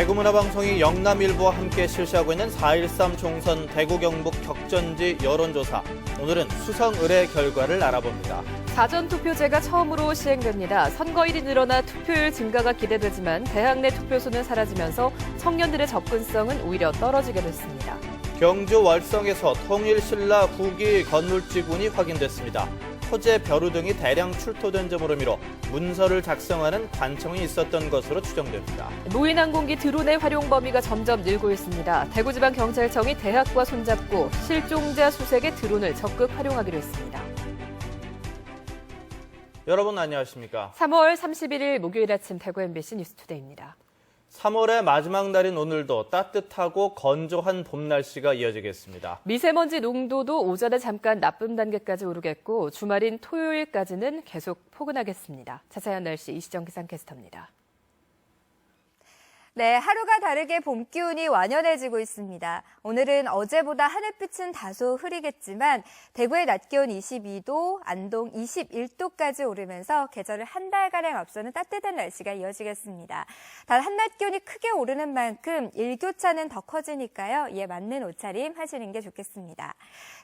대구문화방송이 영남일보와 함께 실시하고 있는 4.13 총선 대구 경북 격전지 여론조사. 오늘은 수성 의뢰 결과를 알아봅니다. 사전투표제가 처음으로 시행됩니다. 선거일이 늘어나 투표율 증가가 기대되지만 대학 내 투표소는 사라지면서 청년들의 접근성은 오히려 떨어지게 됐습니다. 경주 월성에서 통일신라 후기 건물지군이 확인됐습니다. 토제 벼루 등이 대량 출토된 점으로 미뤄 문서를 작성하는 관청이 있었던 것으로 추정됩니다. 무인 항공기 드론의 활용 범위가 점점 늘고 있습니다. 대구지방경찰청이 대학과 손잡고 실종자 수색에 드론을 적극 활용하기로 했습니다. 여러분 안녕하십니까? 3월 31일 목요일 아침 대구 MBC 뉴스투데이입니다. 3월의 마지막 날인 오늘도 따뜻하고 건조한 봄 날씨가 이어지겠습니다. 미세먼지 농도도 오전에 잠깐 나쁨 단계까지 오르겠고 주말인 토요일까지는 계속 포근하겠습니다. 자세한 날씨 이시정 기상캐스터입니다. 네, 하루가 다르게 봄 기운이 완연해지고 있습니다. 오늘은 어제보다 하늘빛은 다소 흐리겠지만 대구의 낮 기온 22도, 안동 21도까지 오르면서 계절을 한 달가량 앞서는 따뜻한 날씨가 이어지겠습니다. 단 한낮 기온이 크게 오르는 만큼 일교차는 더 커지니까요. 이에 맞는 옷차림 하시는 게 좋겠습니다.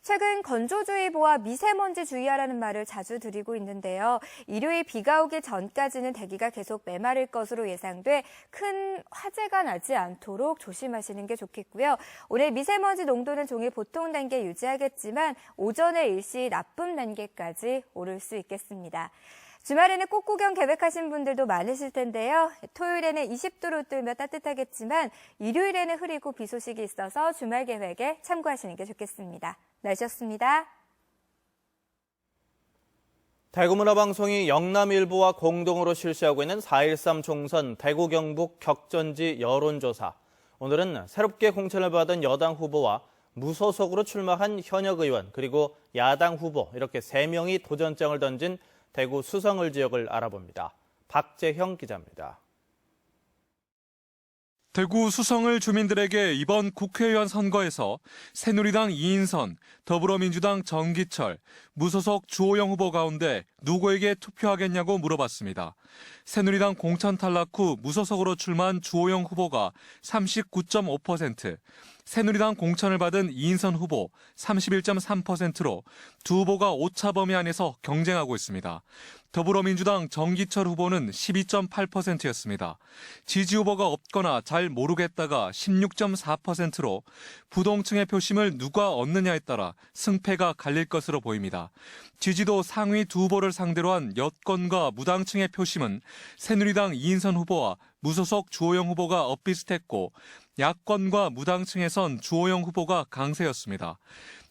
최근 건조주의보와 미세먼지 주의하라는 말을 자주 드리고 있는데요. 일요일 비가 오기 전까지는 대기가 계속 메마를 것으로 예상돼 큰 화재가 나지 않도록 조심하시는 게 좋겠고요. 오늘 미세먼지 농도는 종일 보통 단계 유지하겠지만 오전에 일시 나쁨 단계까지 오를 수 있겠습니다. 주말에는 꽃구경 계획하신 분들도 많으실 텐데요. 토요일에는 20도로 떨며 따뜻하겠지만 일요일에는 흐리고 비 소식이 있어서 주말 계획에 참고하시는 게 좋겠습니다. 날씨였습니다. 대구문화방송이 영남일보와 공동으로 실시하고 있는 4.13 총선 대구 경북 격전지 여론조사. 오늘은 새롭게 공천을 받은 여당 후보와 무소속으로 출마한 현역 의원 그리고 야당 후보 이렇게 3명이 도전장을 던진 대구 수성을 지역을 알아봅니다. 박재형 기자입니다. 대구 수성을 주민들에게 이번 국회의원 선거에서 새누리당 이인선, 더불어민주당 정기철, 무소속 주호영 후보 가운데 누구에게 투표하겠냐고 물어봤습니다. 새누리당 공천 탈락 후 무소속으로 출마한 주호영 후보가 39.5%, 새누리당 공천을 받은 이인선 후보 31.3%로 두 후보가 오차 범위 안에서 경쟁하고 있습니다. 더불어민주당 정기철 후보는 12.8%였습니다. 지지 후보가 없거나 잘 모르겠다가 16.4%로 부동층의 표심을 누가 얻느냐에 따라 승패가 갈릴 것으로 보입니다. 지지도 상위 두 후보를 상대로 한 여권과 무당층의 표심은 새누리당 이인선 후보와 무소속 주호영 후보가 엇비슷했고 야권과 무당층에선 주호영 후보가 강세였습니다.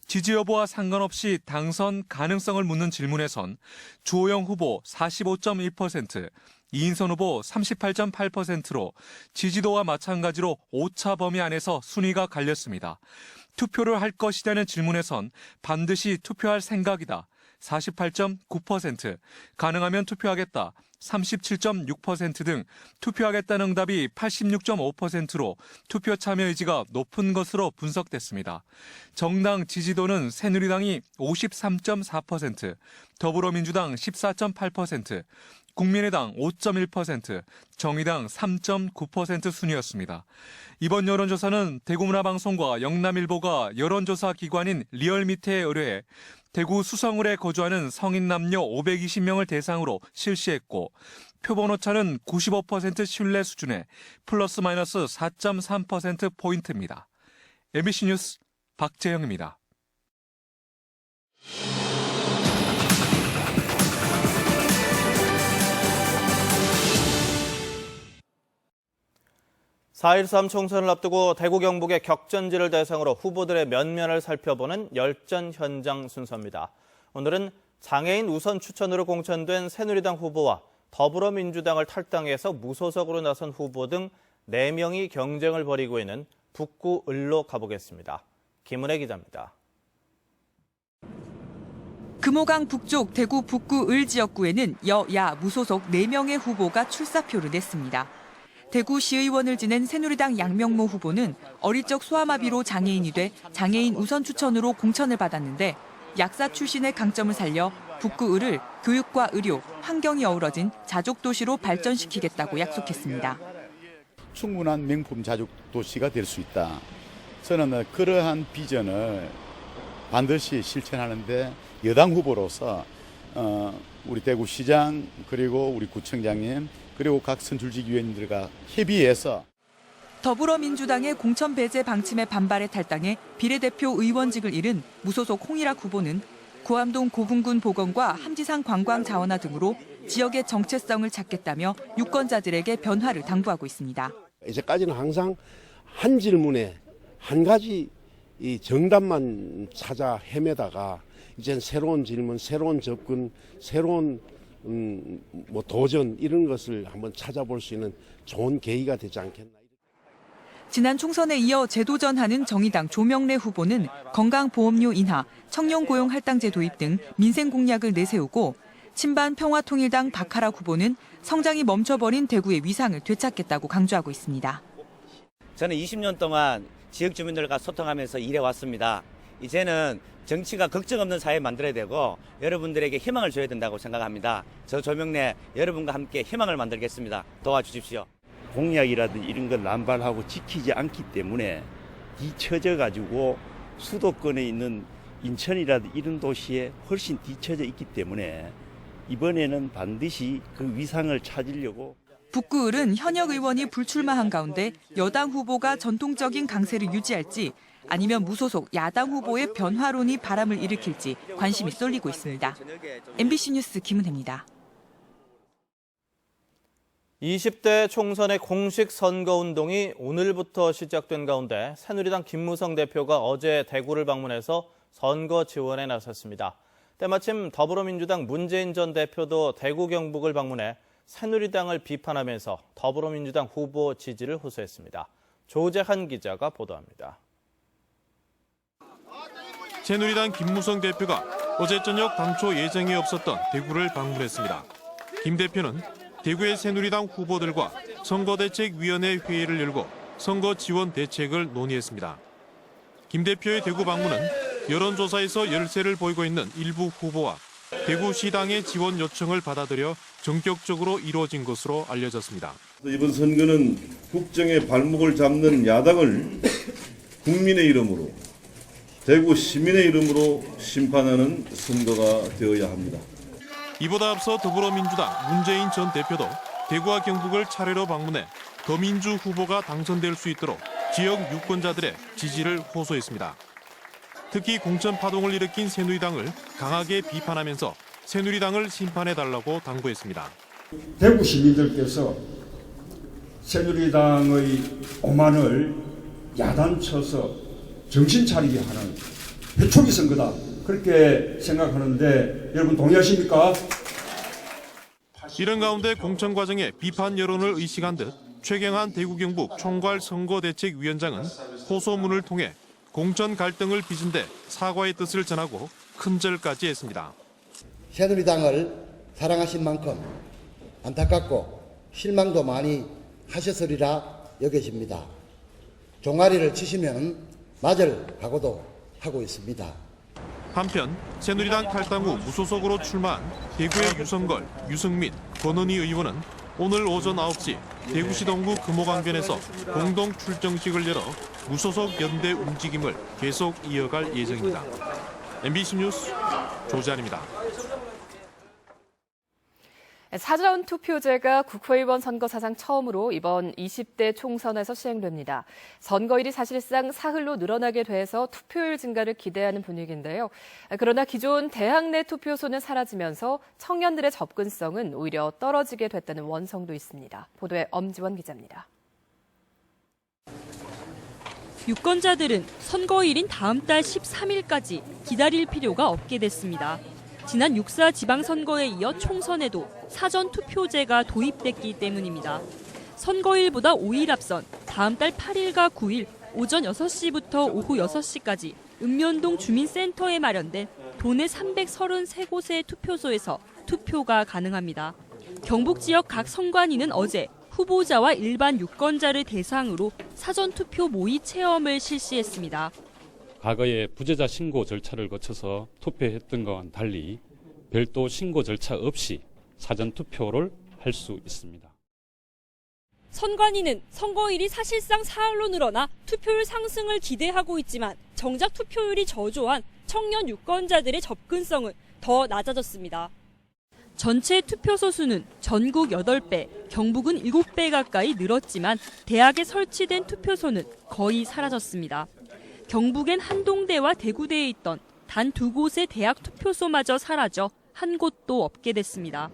지지 여부와 상관없이 당선 가능성을 묻는 질문에선 주호영 후보 45.1%, 이인선 후보 38.8%로 지지도와 마찬가지로 오차 범위 안에서 순위가 갈렸습니다. 투표를 할 것이냐는 질문에선 반드시 투표할 생각이다. 48.9%, 가능하면 투표하겠다. 37.6% 등 투표하겠다는 응답이 86.5%로 투표 참여 의지가 높은 것으로 분석됐습니다. 정당 지지도는 새누리당이 53.4%, 더불어민주당 14.8%, 국민의당 5.1%, 정의당 3.9% 순이었습니다. 이번 여론조사는 대구문화방송과 영남일보가 여론조사 기관인 리얼미터에 의뢰해 대구 수성을에 거주하는 성인 남녀 520명을 대상으로 실시했고 표본오차는 95% 신뢰 수준에 플러스 마이너스 4.3%포인트입니다. MBC 뉴스 박재영입니다. 4.13 총선을 앞두고 대구 경북의 격전지를 대상으로 후보들의 면면을 살펴보는 열전 현장 순서입니다. 오늘은 장애인 우선 추천으로 공천된 새누리당 후보와 더불어민주당을 탈당해서 무소속으로 나선 후보 등 4명이 경쟁을 벌이고 있는 북구 을로 가보겠습니다. 김은혜 기자입니다. 금호강 북쪽 대구 북구 을 지역구에는 여야 무소속 4명의 후보가 출사표를 냈습니다. 대구시의원을 지낸 새누리당 양명모 후보는 어릴 적 소아마비로 장애인이 돼 장애인 우선 추천으로 공천을 받았는데 약사 출신의 강점을 살려 북구 을을 교육과 의료, 환경이 어우러진 자족도시로 발전시키겠다고 약속했습니다. 충분한 명품 자족 도시가 될 수 있다. 저는 그러한 비전을 반드시 실천하는데 여당 후보로서 우리 대구시장 그리고 우리 구청장님 그리고 각 선출직위원들과 협의해서 더불어민주당의 공천 배제 방침에 반발해 탈당해 비례대표 의원직을 잃은 무소속 홍일학 후보는 구암동 고분군 보건과 함지산 관광 자원화 등으로 지역의 정체성을 찾겠다며 유권자들에게 변화를 당부하고 있습니다. 이제까지는 항상 한 질문에 한 가지 이 정답만 찾아 헤매다가 이젠 새로운 질문, 새로운 접근, 새로운 도전 이런 것을 한번 찾아볼 수 있는 좋은 계기가 되지 않겠나. 지난 총선에 이어 재도전하는 정의당 조명래 후보는 건강보험료 인하, 청년고용 할당제 도입 등 민생 공약을 내세우고 친반 평화통일당 박하락 후보는 성장이 멈춰버린 대구의 위상을 되찾겠다고 강조하고 있습니다. 저는 20년 동안 지역 주민들과 소통하면서 일해왔습니다. 이제는 정치가 걱정 없는 사회 만들어야 되고 여러분들에게 희망을 줘야 된다고 생각합니다. 저 조명래 여러분과 함께 희망을 만들겠습니다. 도와주십시오. 공약이라든지 이런 걸 남발하고 지키지 않기 때문에 뒤처져 가지고 수도권에 있는 인천이라든지 이런 도시에 훨씬 뒤처져 있기 때문에 이번에는 반드시 그 위상을 찾으려고. 북구을은 현역 의원이 불출마한 가운데 여당 후보가 전통적인 강세를 유지할지 아니면 무소속 야당 후보의 변화론이 바람을 일으킬지 관심이 쏠리고 있습니다. MBC 뉴스 김은혜입니다. 20대 총선의 공식 선거운동이 오늘부터 시작된 가운데 새누리당 김무성 대표가 어제 대구를 방문해서 선거 지원에 나섰습니다. 때마침 더불어민주당 문재인 전 대표도 대구 경북을 방문해 새누리당을 비판하면서 더불어민주당 후보 지지를 호소했습니다. 조재한 기자가 보도합니다. 새누리당 김무성 대표가 어제 저녁 당초 예정이 없었던 대구를 방문했습니다. 김 대표는 대구의 새누리당 후보들과 선거대책위원회 회의를 열고 선거 지원 대책을 논의했습니다. 김 대표의 대구 방문은 여론조사에서 열세를 보이고 있는 일부 후보와 대구시당의 지원 요청을 받아들여 전격적으로 이루어진 것으로 알려졌습니다. 이번 선거는 국정의 발목을 잡는 야당을 국민의 이름으로, 대구 시민의 이름으로 심판하는 선거가 되어야 합니다. 이보다 앞서 더불어민주당 문재인 전 대표도 대구와 경북을 차례로 방문해 더민주 후보가 당선될 수 있도록 지역 유권자들의 지지를 호소했습니다. 특히 공천 파동을 일으킨 새누리당을 강하게 비판하면서 새누리당을 심판해달라고 당부했습니다. 대구 시민들께서 새누리당의 오만을 야단쳐서 정신 차리게 하는 회초리 선거다. 그렇게 생각하는데 여러분 동의하십니까? 이런 가운데 공천 과정에 비판 여론을 의식한 듯 최경환 대구 경북 총괄 선거대책위원장은 호소문을 통해 공천 갈등을 빚은 데 사과의 뜻을 전하고 큰절까지 했습니다. 새누리당을 사랑하신 만큼 안타깝고 실망도 많이 하셨으리라 여겨집니다. 종아리를 치시면 맞을 각오도 하고 있습니다. 한편 새누리당 탈당 후 무소속으로 출마한 대구의 유성걸, 유승민, 권은희 의원은 오늘 오전 9시 대구시 동구 금호강변에서 공동 출정식을 열어 무소속 연대 움직임을 계속 이어갈 예정입니다. MBC 뉴스 조재한입니다. 사전 투표제가 국회의원 선거 사상 처음으로 이번 20대 총선에서 시행됩니다. 선거일이 사실상 사흘로 늘어나게 돼서 투표율 증가를 기대하는 분위기인데요. 그러나 기존 대학 내 투표소는 사라지면서 청년들의 접근성은 오히려 떨어지게 됐다는 원성도 있습니다. 보도에 엄지원 기자입니다. 유권자들은 선거일인 다음 달 13일까지 기다릴 필요가 없게 됐습니다. 지난 6.4 지방선거에 이어 총선에도 사전투표제가 도입됐기 때문입니다. 선거일보다 5일 앞선 다음 달 8일과 9일 오전 6시부터 오후 6시까지 읍면동 주민센터에 마련된 도내 333곳의 투표소에서 투표가 가능합니다. 경북 지역 각 선관위는 어제 후보자와 일반 유권자를 대상으로 사전투표 모의 체험을 실시했습니다. 과거에 부재자 신고 절차를 거쳐서 투표했던 것과는 달리 별도 신고 절차 없이 사전투표를 할 수 있습니다. 선관위는 선거일이 사실상 사흘로 늘어나 투표율 상승을 기대하고 있지만 정작 투표율이 저조한 청년 유권자들의 접근성은 더 낮아졌습니다. 전체 투표소 수는 전국 8배, 경북은 7배 가까이 늘었지만 대학에 설치된 투표소는 거의 사라졌습니다. 경북엔 한동대와 대구대에 있던 단 2곳의 대학 투표소마저 사라져 한 곳도 없게 됐습니다.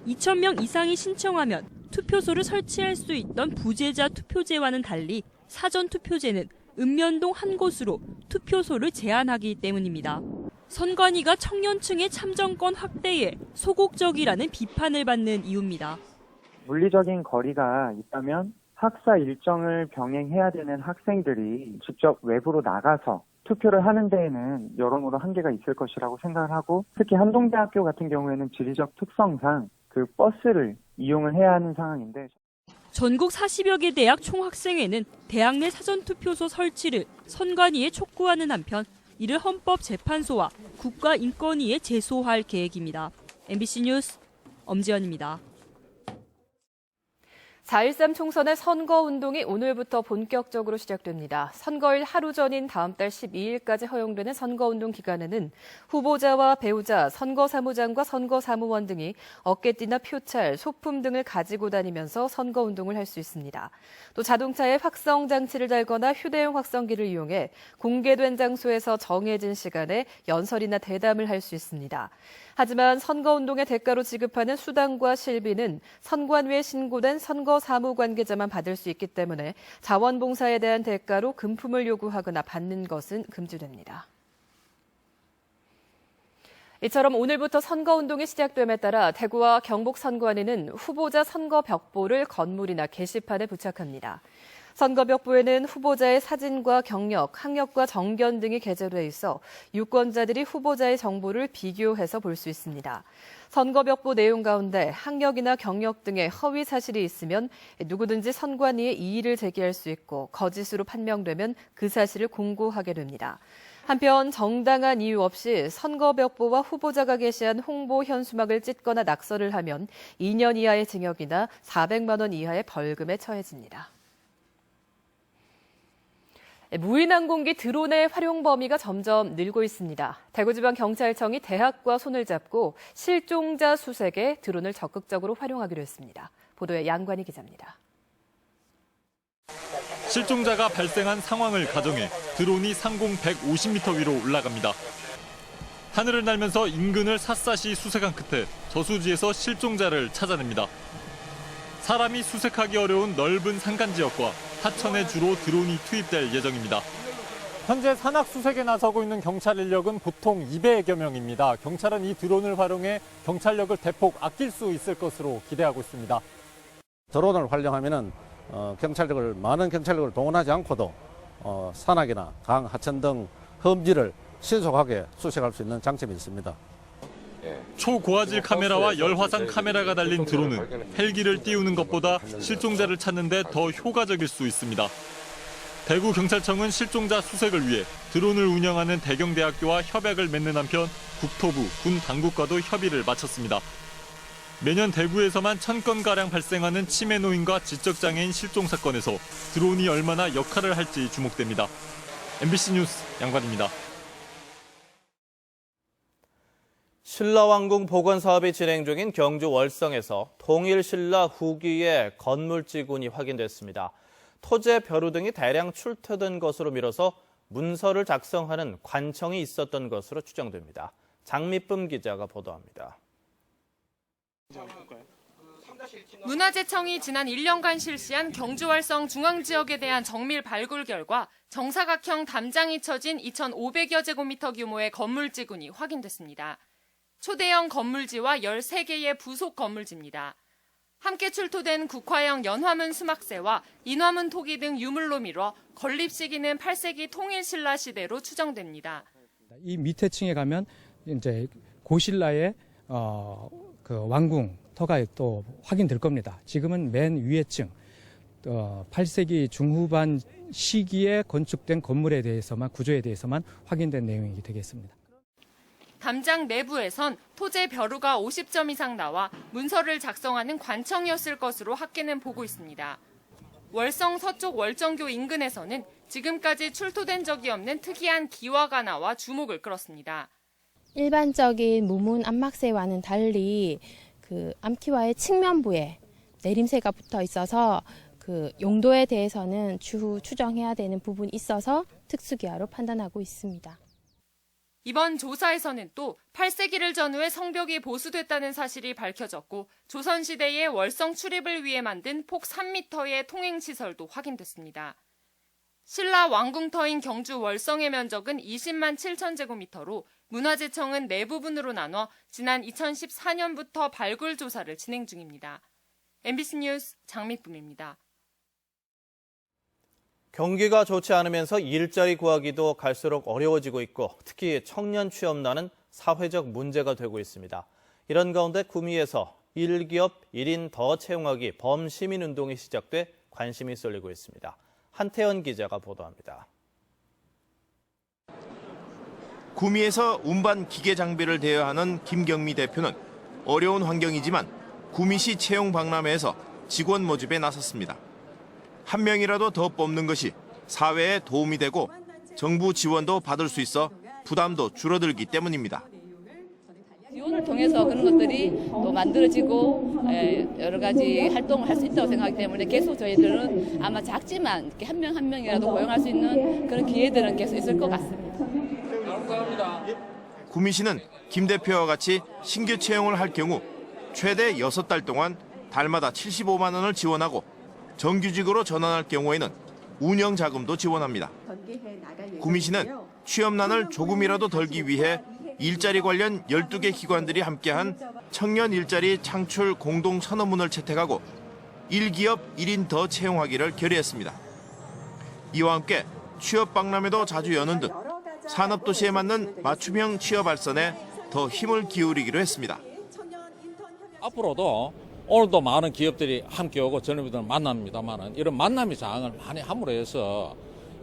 2,000명 이상이 신청하면 투표소를 설치할 수 있던 부재자 투표제와는 달리 사전 투표제는 읍면동 한 곳으로 투표소를 제한하기 때문입니다. 선관위가 청년층의 참정권 확대에 소극적이라는 비판을 받는 이유입니다. 물리적인 거리가 있다면 학사 일정을 병행해야 되는 학생들이 직접 외부로 나가서 투표를 하는 데에는 여러모로 한계가 있을 것이라고 생각을 하고, 특히 한동대학교 같은 경우에는 지리적 특성상 그 버스를 이용을 해야 하는 상황인데, 전국 40여 개 대학 총학생회는 대학 내 사전투표소 설치를 선관위에 촉구하는 한편 이를 헌법재판소와 국가인권위에 제소할 계획입니다. MBC 뉴스 엄지연입니다. 4.13 총선의 선거운동이 오늘부터 본격적으로 시작됩니다. 선거일 하루 전인 다음 달 12일까지 허용되는 선거운동 기간에는 후보자와 배우자, 선거사무장과 선거사무원 등이 어깨띠나 표찰, 소품 등을 가지고 다니면서 선거운동을 할 수 있습니다. 또 자동차에 확성장치를 달거나 휴대용 확성기를 이용해 공개된 장소에서 정해진 시간에 연설이나 대담을 할 수 있습니다. 하지만 선거운동의 대가로 지급하는 수당과 실비는 선관위에 신고된 선거사무 관계자만 받을 수 있기 때문에 자원봉사에 대한 대가로 금품을 요구하거나 받는 것은 금지됩니다. 이처럼 오늘부터 선거운동이 시작됨에 따라 대구와 경북 선관위는 후보자 선거 벽보를 건물이나 게시판에 부착합니다. 선거벽보에는 후보자의 사진과 경력, 학력과 정견 등이 게재돼 있어 유권자들이 후보자의 정보를 비교해서 볼 수 있습니다. 선거벽보 내용 가운데 학력이나 경력 등의 허위 사실이 있으면 누구든지 선관위에 이의를 제기할 수 있고 거짓으로 판명되면 그 사실을 공고하게 됩니다. 한편 정당한 이유 없이 선거벽보와 후보자가 게시한 홍보 현수막을 찢거나 낙서를 하면 2년 이하의 징역이나 400만 원 이하의 벌금에 처해집니다. 무인항공기 드론의 활용 범위가 점점 늘고 있습니다. 대구지방경찰청이 대학과 손을 잡고 실종자 수색에 드론을 적극적으로 활용하기로 했습니다. 보도에 양관희 기자입니다. 실종자가 발생한 상황을 가정해 드론이 상공 150m 위로 올라갑니다. 하늘을 날면서 인근을 샅샅이 수색한 끝에 저수지에서 실종자를 찾아냅니다. 사람이 수색하기 어려운 넓은 산간 지역과 하천에 주로 드론이 투입될 예정입니다. 현재 산악 수색에 나서고 있는 경찰 인력은 보통 200여 명입니다. 경찰은 이 드론을 활용해 경찰력을 대폭 아낄 수 있을 것으로 기대하고 있습니다. 드론을 활용하면은 많은 경찰력을 동원하지 않고도 산악이나 강, 하천 등 험지를 신속하게 수색할 수 있는 장점이 있습니다. 초고화질 카메라와 열화상 카메라가 달린 드론은 헬기를 띄우는 것보다 실종자를 찾는 데 더 효과적일 수 있습니다. 대구경찰청은 실종자 수색을 위해 드론을 운영하는 대경대학교와 협약을 맺는 한편 국토부, 군 당국과도 협의를 마쳤습니다. 매년 대구에서만 1,000건가량 발생하는 치매노인과 지적장애인 실종 사건에서 드론이 얼마나 역할을 할지 주목됩니다. MBC 뉴스 양관입니다. 신라왕궁 복원 사업이 진행 중인 경주 월성에서 통일 신라 후기의 건물지군이 확인됐습니다. 토제 벼루 등이 대량 출토된 것으로 미뤄서 문서를 작성하는 관청이 있었던 것으로 추정됩니다. 장미쁨 기자가 보도합니다. 문화재청이 지난 1년간 실시한 경주월성 중앙지역에 대한 정밀 발굴 결과 정사각형 담장이 쳐진 2,500여 제곱미터 규모의 건물지군이 확인됐습니다. 초대형 건물지와 13개의 부속 건물지입니다. 함께 출토된 국화형 연화문 수막새와 인화문 토기 등 유물로 미뤄 건립 시기는 8세기 통일신라 시대로 추정됩니다. 이 밑에 층에 가면 이제 고신라의 그 왕궁 터가 또 확인될 겁니다. 지금은 맨 위에 층 8세기 중후반 시기에 건축된 건물에 대해서만 구조에 대해서만 확인된 내용이 되겠습니다. 담장 내부에선 토제 벼루가 50점 이상 나와 문서를 작성하는 관청이었을 것으로 학계는 보고 있습니다. 월성 서쪽 월정교 인근에서는 지금까지 출토된 적이 없는 특이한 기와가 나와 주목을 끌었습니다. 일반적인 무문 암막새와는 달리 그 암기와의 측면부에 내림새가 붙어 있어서 그 용도에 대해서는 추후 추정해야 되는 부분이 있어서 특수기와로 판단하고 있습니다. 이번 조사에서는 또 8세기를 전후해 성벽이 보수됐다는 사실이 밝혀졌고 조선시대의 월성 출입을 위해 만든 폭 3m의 통행시설도 확인됐습니다. 신라 왕궁터인 경주 월성의 면적은 20만 7천 제곱미터로 문화재청은 네 부분으로 나눠 지난 2014년부터 발굴 조사를 진행 중입니다. MBC 뉴스 장미쁨입니다. 경기가 좋지 않으면서 일자리 구하기도 갈수록 어려워지고 있고 특히 청년 취업난은 사회적 문제가 되고 있습니다. 이런 가운데 구미에서 1기업 1인 더 채용하기 범시민운동이 시작돼 관심이 쏠리고 있습니다. 한태현 기자가 보도합니다. 구미에서 운반 기계 장비를 대여하는 김경미 대표는 어려운 환경이지만 구미시 채용 박람회에서 직원 모집에 나섰습니다. 한 명이라도 더 뽑는 것이 사회에 도움이 되고 정부 지원도 받을 수 있어 부담도 줄어들기 때문입니다. 지원을 통해서 그런 것들이 또 만들어지고 여러 가지 활동을 할 수 있다고 생각하기 때문에 계속 저희들은 아마 작지만 이렇게 한 명 한 명이라도 고용할 수 있는 그런 기회들은 계속 있을 것 같습니다. 구미시는 김 대표와 같이 신규 채용을 할 경우 최대 6달 동안 달마다 75만 원을 지원하고 정규직으로 전환할 경우에는 운영 자금도 지원합니다. 구미시는 취업난을 조금이라도 덜기 위해 일자리 관련 12개 기관들이 함께한 청년 일자리 창출 공동 선언문을 채택하고 1기업 1인 더 채용하기를 결의했습니다. 이와 함께 취업 박람회도 자주 여는 등 산업도시에 맞는 맞춤형 취업 발전에 더 힘을 기울이기로 했습니다. 앞으로도 오늘도 많은 기업들이 함께 오고 젊은이들을 만납니다만 이런 만남의 장을 많이 함으로 해서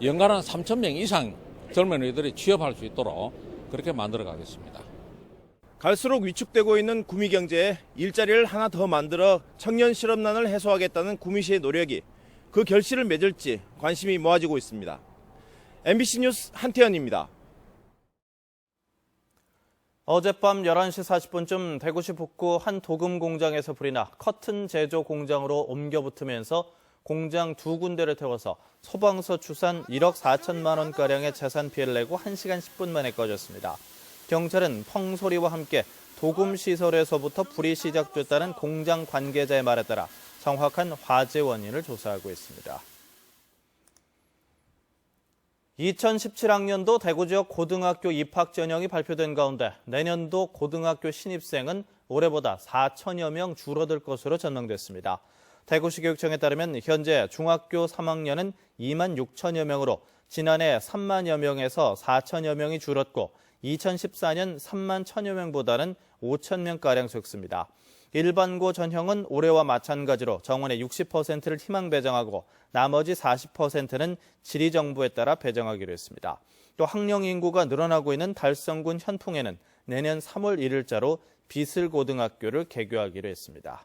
연간 한 3,000명 이상 젊은이들이 취업할 수 있도록 그렇게 만들어 가겠습니다. 갈수록 위축되고 있는 구미 경제에 일자리를 하나 더 만들어 청년 실업난을 해소하겠다는 구미시의 노력이 그 결실을 맺을지 관심이 모아지고 있습니다. MBC 뉴스 한태현입니다. 어젯밤 11시 40분쯤 대구시 북구 한 도금 공장에서 불이 나 커튼 제조 공장으로 옮겨 붙으면서 공장 두 군데를 태워서 소방서 추산 1억 4천만 원가량의 재산 피해를 내고 1시간 10분 만에 꺼졌습니다. 경찰은 펑소리와 함께 도금 시설에서부터 불이 시작됐다는 공장 관계자의 말에 따라 정확한 화재 원인을 조사하고 있습니다. 2017학년도 대구 지역 고등학교 입학 전형이 발표된 가운데 내년도 고등학교 신입생은 올해보다 4천여 명 줄어들 것으로 전망됐습니다. 대구시 교육청에 따르면 현재 중학교 3학년은 2만 6천여 명으로 지난해 3만여 명에서 4천여 명이 줄었고 2014년 3만 1천여 명보다는 5천 명가량 적습니다. 일반고 전형은 올해와 마찬가지로 정원의 60%를 희망 배정하고 나머지 40%는 지리정부에 따라 배정하기로 했습니다. 또 학령 인구가 늘어나고 있는 달성군 현풍에는 내년 3월 1일자로 비슬고등학교를 개교하기로 했습니다.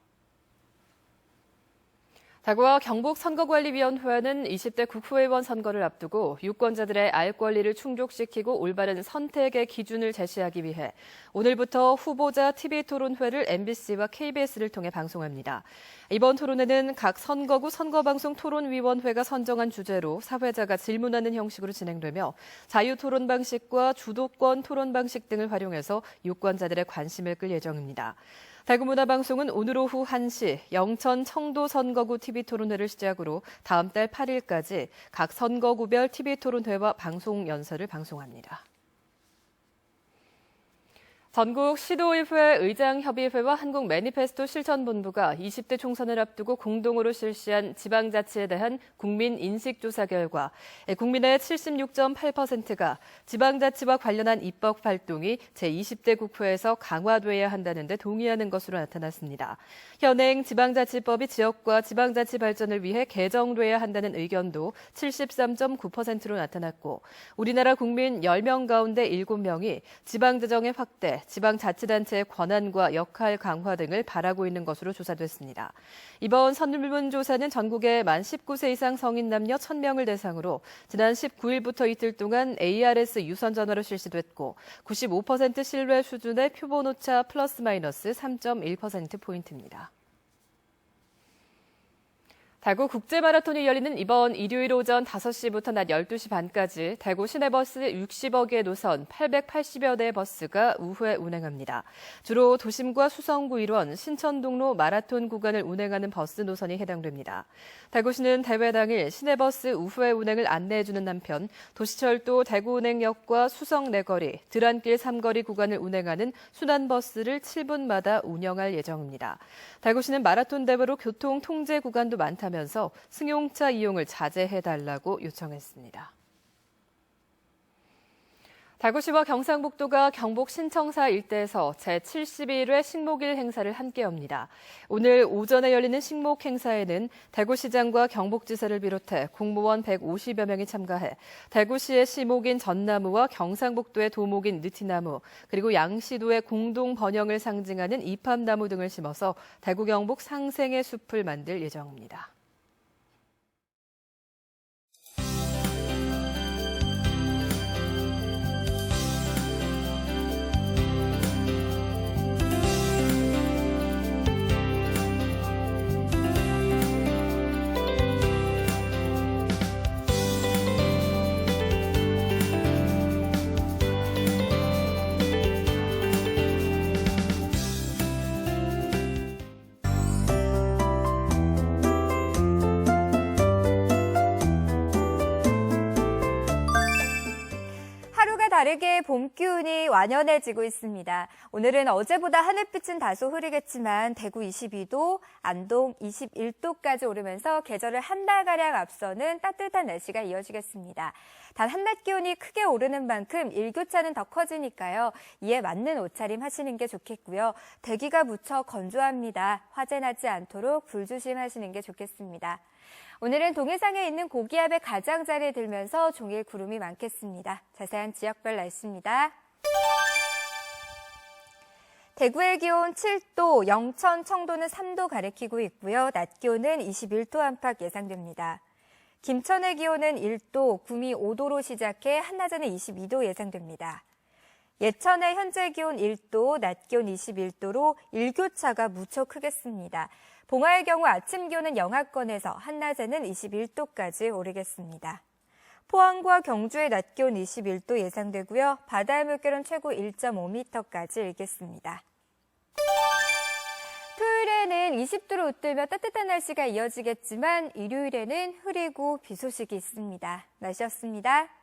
대구와 경북선거관리위원회는 20대 국회의원 선거를 앞두고 유권자들의 알 권리를 충족시키고 올바른 선택의 기준을 제시하기 위해 오늘부터 후보자 TV토론회를 MBC와 KBS를 통해 방송합니다. 이번 토론회는 각 선거구 선거방송 토론위원회가 선정한 주제로 사회자가 질문하는 형식으로 진행되며 자유토론 방식과 주도권 토론 방식 등을 활용해서 유권자들의 관심을 끌 예정입니다. 대구문화방송은 오늘 오후 1시 영천 청도 선거구 TV토론회를 시작으로 다음 달 8일까지 각 선거구별 TV토론회와 방송 연설을 방송합니다. 전국 시도의회 의장협의회와 한국매니페스토 실천본부가 20대 총선을 앞두고 공동으로 실시한 지방자치에 대한 국민 인식조사 결과 국민의 76.8%가 지방자치와 관련한 입법 활동이 제20대 국회에서 강화돼야 한다는 데 동의하는 것으로 나타났습니다. 현행 지방자치법이 지역과 지방자치 발전을 위해 개정돼야 한다는 의견도 73.9%로 나타났고 우리나라 국민 10명 가운데 7명이 지방자정의 확대, 위해 지방자치단체의 권한과 역할 강화 등을 바라고 있는 것으로 조사됐습니다. 이번 설문조사는 전국의 만 19세 이상 성인 남녀 1,000명을 대상으로 지난 19일부터 이틀 동안 ARS 유선 전화로 실시됐고 95% 신뢰 수준의 표본 오차 플러스 마이너스 3.1%포인트입니다. 대구 국제마라톤이 열리는 이번 일요일 오전 5시부터 낮 12시 반까지 대구 시내버스 60여 개 노선 880여 대의 버스가 우회 운행합니다. 주로 도심과 수성구 일원, 신천동로 마라톤 구간을 운행하는 버스 노선이 해당됩니다. 대구시는 대회 당일 시내버스 우회 운행을 안내해주는 한편 도시철도 대구은행역과 수성 내거리, 들안길 3거리 구간을 운행하는 순환버스를 7분마다 운영할 예정입니다. 대구시는 마라톤 대회로 교통 통제 구간도 많다면서 승용차 이용을 자제해달라고 요청했습니다. 대구시와 경상북도가 경북 신청사 일대에서 제71회 식목일 행사를 함께 엽니다. 오늘 오전에 열리는 식목 행사에는 대구시장과 경북지사를 비롯해 공무원 150여 명이 참가해 대구시의 시목인 전나무와 경상북도의 도목인 느티나무, 그리고 양시도의 공동 번영을 상징하는 이팝나무 등을 심어서 대구 경북 상생의 숲을 만들 예정입니다. 다르게 봄 기운이 완연해지고 있습니다. 오늘은 어제보다 하늘빛은 다소 흐리겠지만 대구 22도, 안동 21도까지 오르면서 계절을 한 달가량 앞서는 따뜻한 날씨가 이어지겠습니다. 단 한낮 기온이 크게 오르는 만큼 일교차는 더 커지니까요. 이에 맞는 옷차림 하시는 게 좋겠고요. 대기가 무척 건조합니다. 화재 나지 않도록 불조심하시는 게 좋겠습니다. 오늘은 동해상에 있는 고기압의 가장자리에 들면서 종일 구름이 많겠습니다. 자세한 지역별 날씨입니다. 대구의 기온 7도, 영천, 청도는 3도 가리키고 있고요. 낮 기온은 21도 안팎 예상됩니다. 김천의 기온은 1도, 구미 5도로 시작해 한낮에는 22도 예상됩니다. 예천의 현재 기온 1도, 낮 기온 21도로 일교차가 무척 크겠습니다. 봉화의 경우 아침 기온은 영하권에서 한낮에는 21도까지 오르겠습니다. 포항과 경주의 낮 기온 21도 예상되고요. 바다의 물결은 최고 1.5m까지 일겠습니다. 토요일에는 20도를 웃돌며 따뜻한 날씨가 이어지겠지만 일요일에는 흐리고 비 소식이 있습니다. 날씨였습니다.